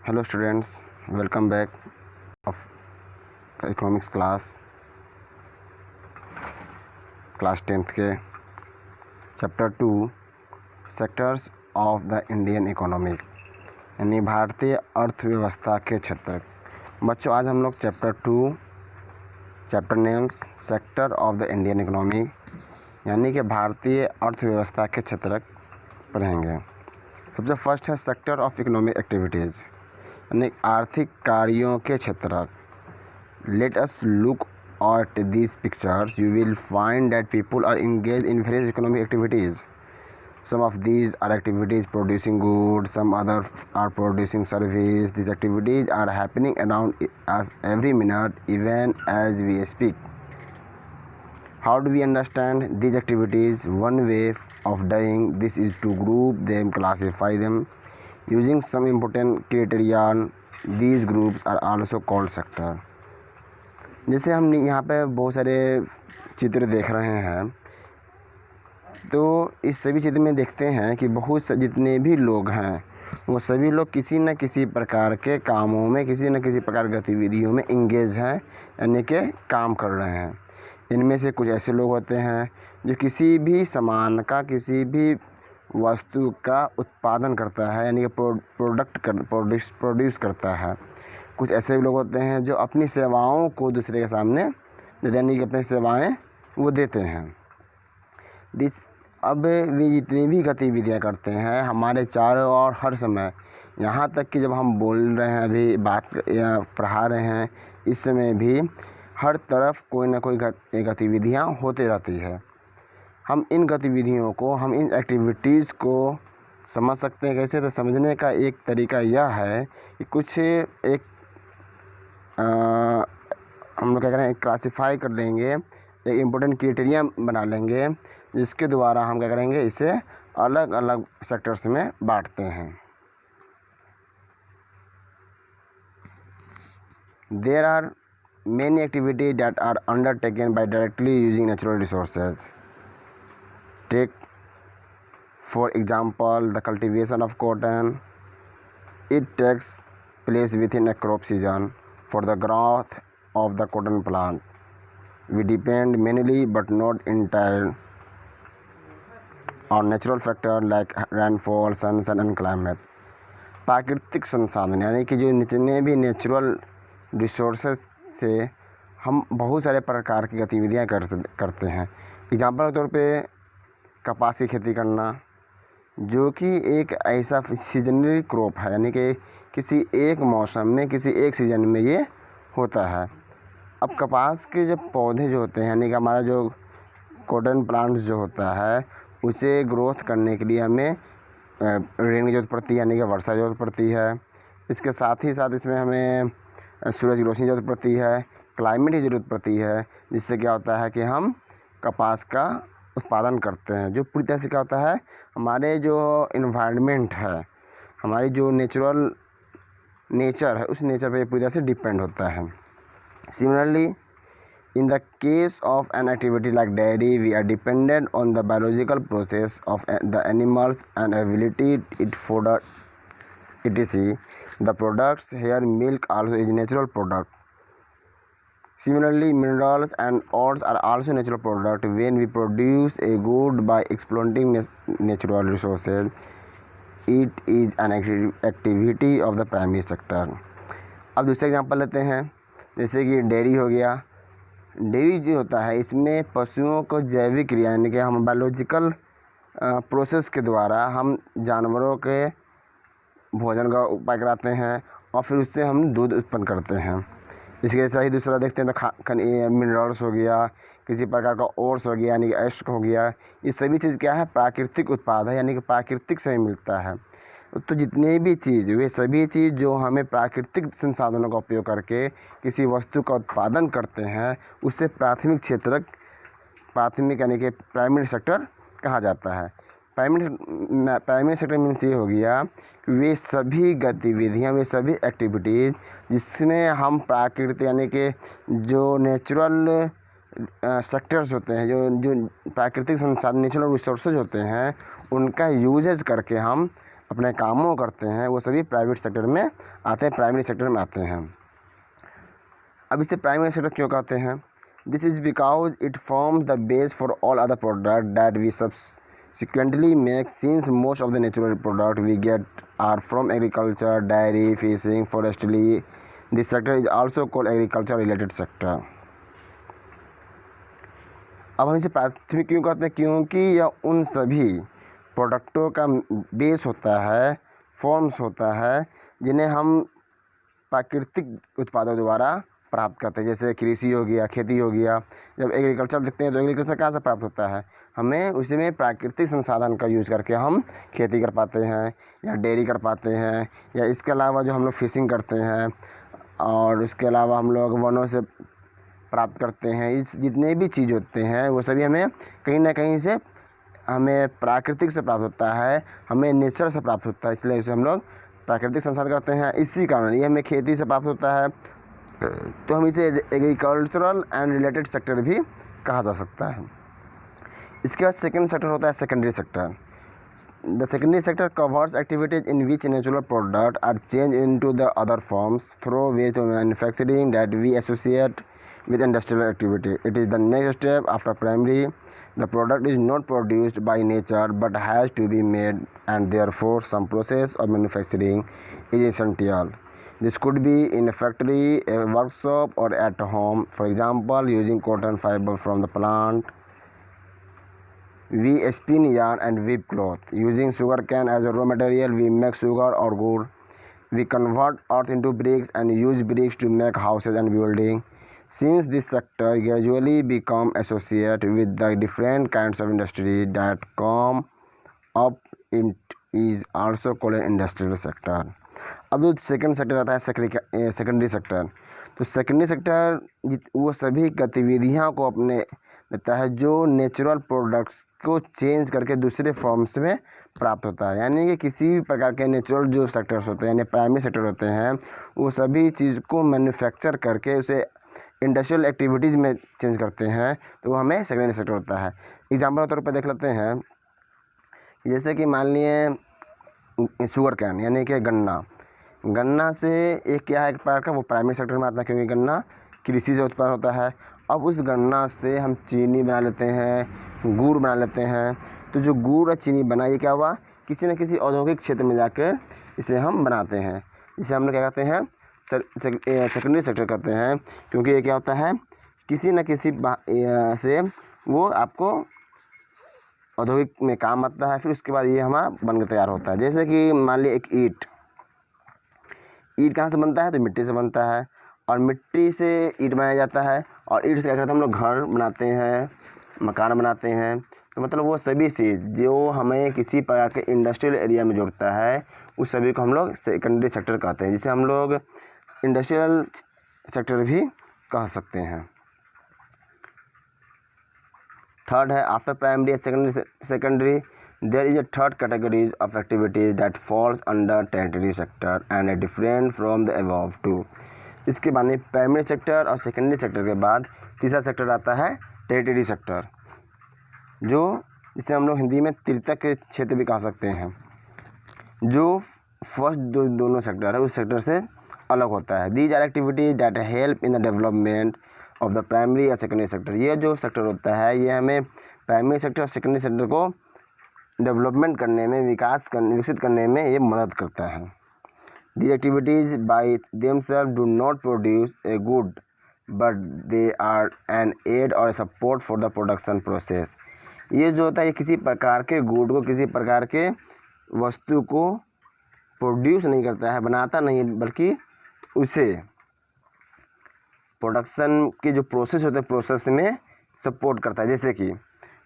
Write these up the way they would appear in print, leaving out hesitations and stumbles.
Hello students, welcome back of economics class 10th के chapter 2 sectors of the Indian economy यानी भारतीय अर्थव्यवस्था के क्षेत्र। बच्चों, आज हम लोग chapter names sector of the Indian economy यानी कि भारतीय अर्थव्यवस्था के क्षेत्र पढ़ेंगे। सबसे फर्स्ट है सेक्टर ऑफ इकोनॉमिक एक्टिविटीज़ यानी आर्थिक कार्यों के क्षेत्र। Let us look at these pictures. You will find that people are engaged in various economic activities. Some of these are activities producing goods, some other are producing service. These activities are happening around us every minute, even as we speak. How do we understand these activities? One way of doing this is to group them, classify them using some important criterion. These groups are also called sector. जैसे हम यहाँ पे बहुत सारे चित्र देख रहे हैं, तो इस सभी चित्र में देखते हैं कि बहुत से जितने भी लोग हैं वो सभी लोग किसी न किसी प्रकार के कामों में, किसी न किसी प्रकार गतिविधियों में इंगेज हैं यानी कि काम कर रहे हैं। इनमें से कुछ ऐसे लोग होते हैं जो किसी भी सामान का, किसी भी वस्तु का उत्पादन करता है यानी कि प्रोड्यूस करता है। कुछ ऐसे लोग होते हैं जो अपनी सेवाओं को दूसरे के सामने यानी कि अपनी सेवाएं वो देते हैं। अब वे जितनी भी गतिविधियां करते हैं हमारे चारों ओर हर समय, यहाँ तक कि जब हम बोल रहे हैं, अभी बात या पढ़ा रहे हैं, इस समय भी हर तरफ कोई ना कोई गतिविधियां होती रहती है। हम इन गतिविधियों को, हम इन एक्टिविटीज़ को समझ सकते हैं कैसे? तो समझने का एक तरीका यह है कि कुछ एक हम लोग क्या करें, क्लासिफाई कर लेंगे, एक इम्पोर्टेंट क्राइटेरिया बना लेंगे जिसके द्वारा हम क्या करेंगे, इसे अलग अलग सेक्टर्स में बांटते हैं। There are many activities that are undertaken by directly using natural resources. Take for example the cultivation of cotton. It takes place within a crop season. For the growth of the cotton plant, we depend mainly but not entirely on natural factors like rainfall, sun and climate. प्राकृतिक संसाधन यानी कि जो जितने भी natural resources से हम बहुत सारे प्रकार की गतिविधियां करते हैं। एग्जाम्पल के तौर पे कपास की खेती करना, जो कि एक ऐसा सीजनली क्रॉप है यानी कि किसी एक मौसम में, किसी एक सीज़न में ये होता है। अब कपास के जो पौधे जो होते हैं यानी कि हमारा जो कॉटन प्लांट्स जो होता है, उसे ग्रोथ करने के लिए हमें रेन की ज़रूरत पड़ती है यानी कि वर्षा की ज़रूरत पड़ती है। इसके साथ ही साथ इसमें हमें सूरज की रोशनी की ज़रूरत पड़ती है, क्लाइमेट की ज़रूरत पड़ती है, जिससे क्या होता है कि हम कपास का उत्पादन करते हैं। जो पूरी तरह से क्या होता है, हमारे जो इन्वायरमेंट है, हमारी जो नेचर है, उस नेचर पे पूरी तरह से डिपेंड होता है। Similarly in the case of an activity like dairy, we are dependent on the biological process of the animals and ability it food etc. The products here, milk also is natural product. Similarly, minerals and ores are also natural product. When we produce a good by exploiting natural resources, it is an activity of the primary sector. अब दूसरा example लेते हैं, जैसे कि dairy हो गया। Dairy जो होता है, इसमें पशुओं को जैविक क्रिया यानी कि हम बायोलॉजिकल प्रोसेस के द्वारा हम जानवरों के भोजन का उपाय कराते हैं और फिर उससे हम दूध उत्पन्न करते हैं। इसके जैसा ही दूसरा देखते हैं तो मिनरल्स हो गया, किसी प्रकार का ओर्स हो गया यानी कि एश हो गया। ये सभी चीज़ क्या है, प्राकृतिक उत्पाद है यानी कि प्राकृतिक से ही मिलता है। तो जितने भी चीज़, वे सभी चीज़ जो हमें प्राकृतिक संसाधनों का उपयोग करके किसी वस्तु का उत्पादन करते हैं, उससे प्राथमिक यानी कि प्राइमरी सेक्टर कहा जाता है। प्राइमरी सेक्टर मीन्स ये हो गया कि वे सभी गतिविधियाँ, वे सभी एक्टिविटीज़ जिसमें हम प्राकृतिक यानी कि जो नेचुरल सेक्टर्स होते हैं, जो प्राकृतिक संसाधन, नेचुरल रिसोर्सेज होते हैं, उनका यूजेज करके हम अपने कामों करते हैं वो सभी प्राइवेट सेक्टर में आते हैं, प्राइमरी सेक्टर में आते हैं। अब इसे प्राइमरी सेक्टर क्यों कहते हैं? This is because it forms the base for all other product that we subsequently make, since most of the natural product we get are from agriculture, dairy, fishing, forestry. This sector is also called agriculture related sector. अब हम इसे प्राथमिक क्यों कहते हैं? क्योंकि यह उन सभी प्रोडक्टों का बेस होता है, फॉर्म्स होता है, जिन्हें हम प्राकृतिक उत्पादों द्वारा प्राप्त करते हैं। जैसे कृषि हो गया, खेती हो गया। जब एग्रीकल्चर देखते हैं तो एग्रीकल्चर कहाँ से प्राप्त होता है? हमें उसी में प्राकृतिक संसाधन का यूज़ करके हम खेती कर पाते हैं या डेयरी कर पाते हैं, या इसके अलावा जो हम लोग फिशिंग करते हैं और उसके अलावा हम लोग वनों से प्राप्त करते हैं। इस जितने भी चीज़ होते हैं वो सभी हमें कहीं ना कहीं से हमें प्राकृतिक से प्राप्त होता है, हमें नेचर से प्राप्त होता है, इसलिए इसे हम लोग प्राकृतिक संसाधन करते हैं। इसी कारण ये हमें खेती से प्राप्त होता है, तो हम इसे एग्रीकल्चरल एंड रिलेटेड सेक्टर भी कहा जा सकता है। इसके बाद सेकेंड सेक्टर होता है secondary sector. The secondary sector covers activities in which natural product are change into the other forms through ways manufacturing that we associate with industrial activity. It is the next step after primary. The product is not produced by nature but has to be made, and therefore some process of manufacturing is essential. This could be in a factory, a workshop, or at home. For example, using cotton fiber from the plant, we spin yarn and weave cloth. Using sugar cane as a raw material, we make sugar or gur. We convert earth into bricks and use bricks to make houses and buildings. Since this sector gradually become associated with the different kinds of industry that come up, it is also called an industrial sector. अब जो second sector आता है secondary sector, तो secondary sector वो सभी गतिविधियां को अपने लेता है जो नेचुरल प्रोडक्ट्स को चेंज करके दूसरे फॉर्म्स में प्राप्त होता है। यानी कि किसी भी प्रकार के नेचुरल जो सेक्टर्स होते हैं यानी प्राइमरी सेक्टर होते हैं, वो सभी चीज़ को मैन्युफैक्चर करके उसे इंडस्ट्रियल एक्टिविटीज़ में चेंज करते हैं, तो वो हमें सेकेंडरी सेक्टर होता है। एग्जाम्पल के तौर पर देख लेते हैं, जैसे कि मान लिए शुगर कैन यानी कि गन्ना से एक क्या है एक प्रकार का वो प्राइमरी सेक्टर में आता है, क्योंकि गन्ना कृषि से उत्पन्न होता है। अब उस गन्ना से हम चीनी बना लेते हैं, गुड़ बना लेते हैं। तो जो गुड़ और चीनी बना, ये क्या हुआ, किसी न किसी औद्योगिक क्षेत्र में जाकर इसे हम बनाते हैं। इसे हम लोग क्या कहते हैं, सेकेंडरी सेक्टर कहते हैं, क्योंकि ये क्या होता है, किसी न किसी से वो आपको औद्योगिक में काम आता है, फिर उसके बाद ये हमारा बन के तैयार होता है। जैसे कि मान लीजिए एक ईंट कहाँ से बनता है, तो मिट्टी से बनता है, और मिट्टी से ईंट बनाया जाता है, और ईंट से क्या करते हैं हम लोग घर बनाते हैं, मकान बनाते हैं। तो मतलब वो सभी चीज़ जो हमें किसी प्रकार के इंडस्ट्रियल एरिया में जोड़ता है, उस सभी को हम लोग सेकेंडरी सेक्टर कहते हैं, जिसे हम लोग इंडस्ट्रियल सेक्टर भी कह सकते हैं। थर्ड है after primary and secondary there is a third categories of activities that falls under territory sector and है different from the above two. इसके बाद में प्राइमरी सेक्टर और सेकेंडरी सेक्टर के बाद तीसरा सेक्टर आता है टेरिटरी सेक्टर, जो जिसे हम लोग हिंदी में तीर्थक के क्षेत्र भी कह सकते हैं, जो फर्स्ट दोनों सेक्टर है उस सेक्टर से अलग होता है। These are activities that help in the development of the primary या सेकेंडरी सेक्टर। ये जो सेक्टर होता है ये हमें प्राइमरी सेक्टर और सेकेंडरी सेक्टर को डेवलपमेंट करने में, विकसित करने में ये मदद करता है। These activities by themselves do not produce a good but they are an aid और support for the production process. ये जो होता है ये किसी प्रकार के गुड को, किसी प्रकार के वस्तु को प्रोड्यूस नहीं करता है, बनाता नहीं, बल्कि उसे प्रोडक्शन के जो प्रोसेस होते हैं प्रोसेस में सपोर्ट करता है। जैसे कि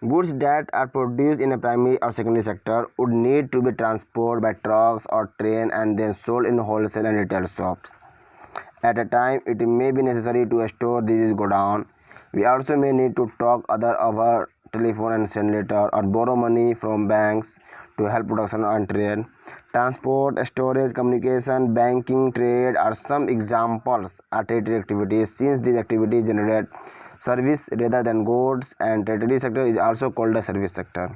goods that are produced in a primary और secondary sector would need to be transport by trucks और train and then sold in wholesale and retail shops. At a time, it may be necessary to store these godown. We also may need to talk other over telephone and send letter or borrow money from banks to help production and trade. Transport, storage, communication, banking, trade are some examples of tertiary activities. Since these activities generate service rather than goods, and tertiary sector is also called the service sector.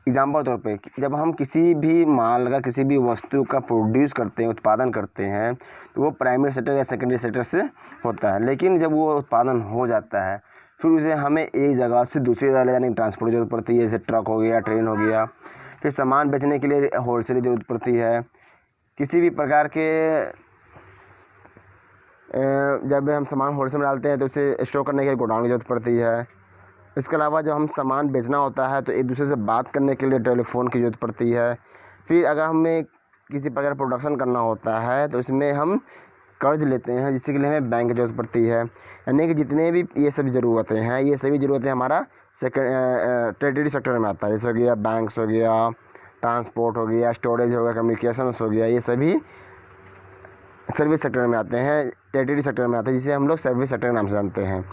Example तौर पे जब हम किसी भी माल का, किसी भी वस्तु का प्रोड्यूस करते हैं, उत्पादन करते हैं, तो वो प्राइमरी सेक्टर या सेकेंडरी सेक्टर से होता है। लेकिन जब वो उत्पादन हो जाता है, फिर उसे हमें एक जगह से दूसरी जगह ले जाने की ट्रांसपोर्ट की जरूरत पड़ती है, जैसे ट्रक हो गया, ट्रेन हो गया। फिर सामान बेचने के लिए होलसेल की जरूरत पड़ती है। किसी भी प्रकार के जब हम सामान होलसेल में डालते हैं तो उसे स्टोर करने के लिए गोडाउन की जरूरत पड़ती है। इसके अलावा जब हम सामान बेचना होता है तो एक दूसरे से बात करने के लिए टेलीफोन की ज़रूरत पड़ती है। फिर अगर हमें किसी प्रकार प्रोडक्शन करना होता है तो इसमें हम कर्ज लेते हैं, जिसके लिए हमें बैंक की ज़रूरत पड़ती है। यानी कि जितने भी ये सभी ज़रूरतें हैं, ये सभी ज़रूरतें हमारा टर्टियरी सेक्टर में आता है। जैसे हो गया बैंक्स हो गया, ट्रांसपोर्ट हो गया, स्टोरेज हो गया, कम्युनिकेशंस हो गया, ये सभी सर्विस सेक्टर में आते हैं, टर्टियरी सेक्टर में आते हैं, जिसे हम लोग सर्विस सेक्टर के नाम से जानते हैं।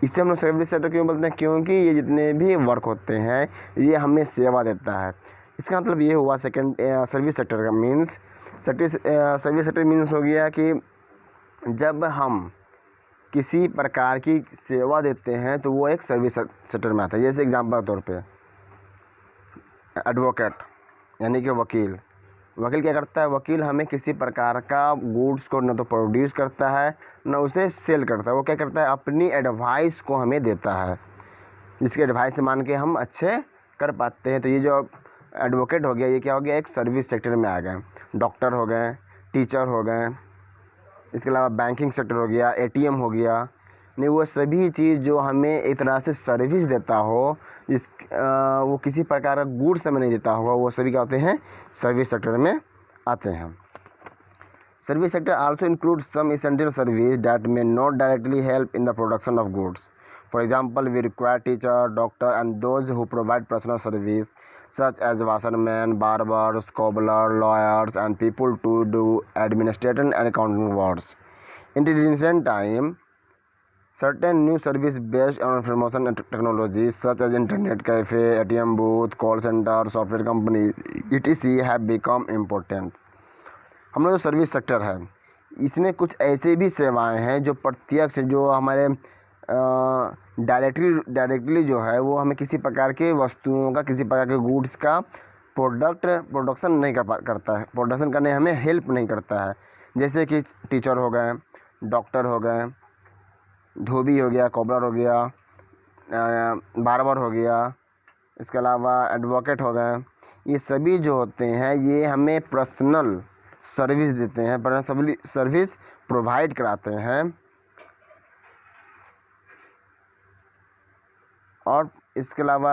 इसे हम लोग सर्विस सेक्टर क्यों बोलते हैं? क्योंकि ये जितने भी वर्क होते हैं ये हमें सेवा देता है। इसका मतलब ये हुआ सर्विस सेक्टर का मीन्स सर्विस सेक्टर मीन्स हो गया कि जब हम किसी प्रकार की सेवा देते हैं तो वो एक सर्विस सेक्टर में आता है। जैसे एग्जाम्पल के तौर पे एडवोकेट यानी कि वकील क्या करता है? वकील हमें किसी प्रकार का गुड्स को न तो प्रोड्यूस करता है न उसे सेल करता है। वो क्या करता है? अपनी एडवाइस को हमें देता है, जिसकी एडवाइस मान के हम अच्छे कर पाते हैं। तो ये जो एडवोकेट हो गया, ये क्या हो गया? एक सर्विस सेक्टर में आ गए। डॉक्टर हो गए, टीचर हो गए, इसके अलावा बैंकिंग सेक्टर हो गया, एटीएम हो गया। नहीं, वो सभी चीज़ जो हमें एक तरह से सर्विस देता हो, वो किसी प्रकार का गुड्स हमें नहीं देता होगा, वो सभी क्या होते हैं? सर्विस सेक्टर में आते हैं। Service sector also includes some essential service that may not directly help in the production of goods. For example, we require teacher, doctor and those who provide personal service such as washermen, barbers, cobbler, lawyers, and people to do administrative and accounting works. In the recent time, certain new service based on information and technology such as internet cafe, ATM booth, call center, software company, etc. have become important. हम लोग जो service sector है, इसमें कुछ ऐसे भी सेवाएं हैं जो प्रत्यक्ष, जो हमारे डायरेक्टली जो है वो हमें किसी प्रकार के वस्तुओं का, किसी प्रकार के गुड्स का प्रोडक्शन नहीं करता है, प्रोडक्शन करने हमें हेल्प नहीं करता है। जैसे कि टीचर हो गए, डॉक्टर हो गए, धोबी हो गया, कोबलर हो गया, बार्बर हो गया, इसके अलावा एडवोकेट हो गए। ये सभी जो होते हैं ये हमें पर्सनल सर्विस देते हैं, पर्सनल सर्विस प्रोवाइड कराते हैं। और इसके अलावा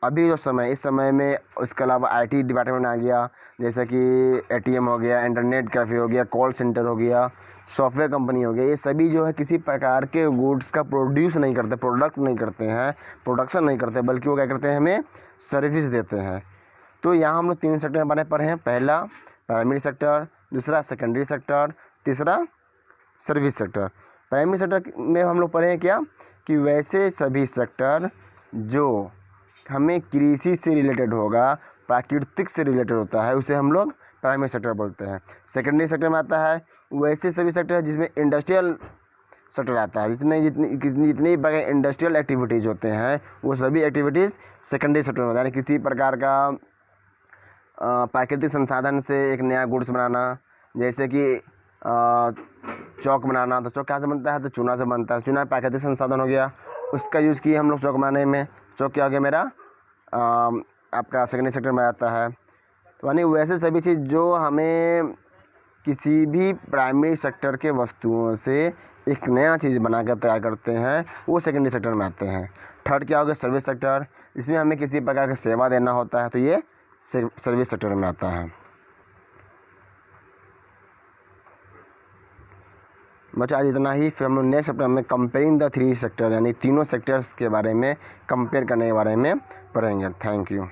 अभी जो समय, इस समय में इसके अलावा आईटी डिपार्टमेंट आ गया, जैसे कि एटीएम हो गया, इंटरनेट कैफ़े हो गया, कॉल सेंटर हो गया, सॉफ्टवेयर कंपनी हो गया। ये सभी जो है किसी प्रकार के गुड्स का प्रोड्यूस नहीं करते, प्रोडक्ट नहीं करते हैं, प्रोडक्शन नहीं करते, बल्कि वो क्या करते हैं? हमें सर्विस देते हैं। तो यहाँ हम लोग 3 सेक्टर में बारे पढ़े हैं। पहला प्राइमरी सेक्टर, दूसरा सेकेंडरी सेक्टर, तीसरा सर्विस सेक्टर। प्राइमरी सेक्टर में हम लोग पढ़े हैं क्या कि वैसे सभी सेक्टर जो हमें कृषि से रिलेटेड होगा, प्राकृतिक से रिलेटेड होता है, उसे हम लोग प्राइमरी सेक्टर बोलते हैं। सेकेंडरी सेक्टर में आता है वैसे सभी सेक्टर है जिसमें इंडस्ट्रियल सेक्टर आता है, जिसमें जितनी प्रकार इंडस्ट्रियल एक्टिविटीज़ होते हैं वो सभी एक्टिविटीज़ सेकेंडरी सेक्टर में होता है। यानी किसी प्रकार का प्राकृतिक संसाधन से एक नया गुड्स बनाना, जैसे कि चौक बनाना, तो चौक कहाँ से बनता है? तो चूना से बनता है। चूना प्राकृतिक संसाधन हो गया, उसका यूज़ किए हम लोग चौक बनाने में। चौक क्या हो गया मेरा? आपका सेकेंडरी सेक्टर में आता है। तो यानी वैसे सभी चीज़ जो हमें किसी भी प्राइमरी सेक्टर के वस्तुओं से एक नया चीज़ बनाकर तैयार करते हैं, वो सेकेंडरी सेक्टर में आते हैं। थर्ड क्या हो गया? Service sector. इसमें हमें किसी प्रकार की सेवा देना होता है, तो ये सर्विस सेक्टर में आता है। बच्चा आज इतना ही। फिर हम लोग नेक्स्ट चैप्टर में कंपेयरिंग द 3 सेक्टर यानी तीनों सेक्टर्स के बारे में कंपेयर करने के बारे में पढ़ेंगे। Thank you.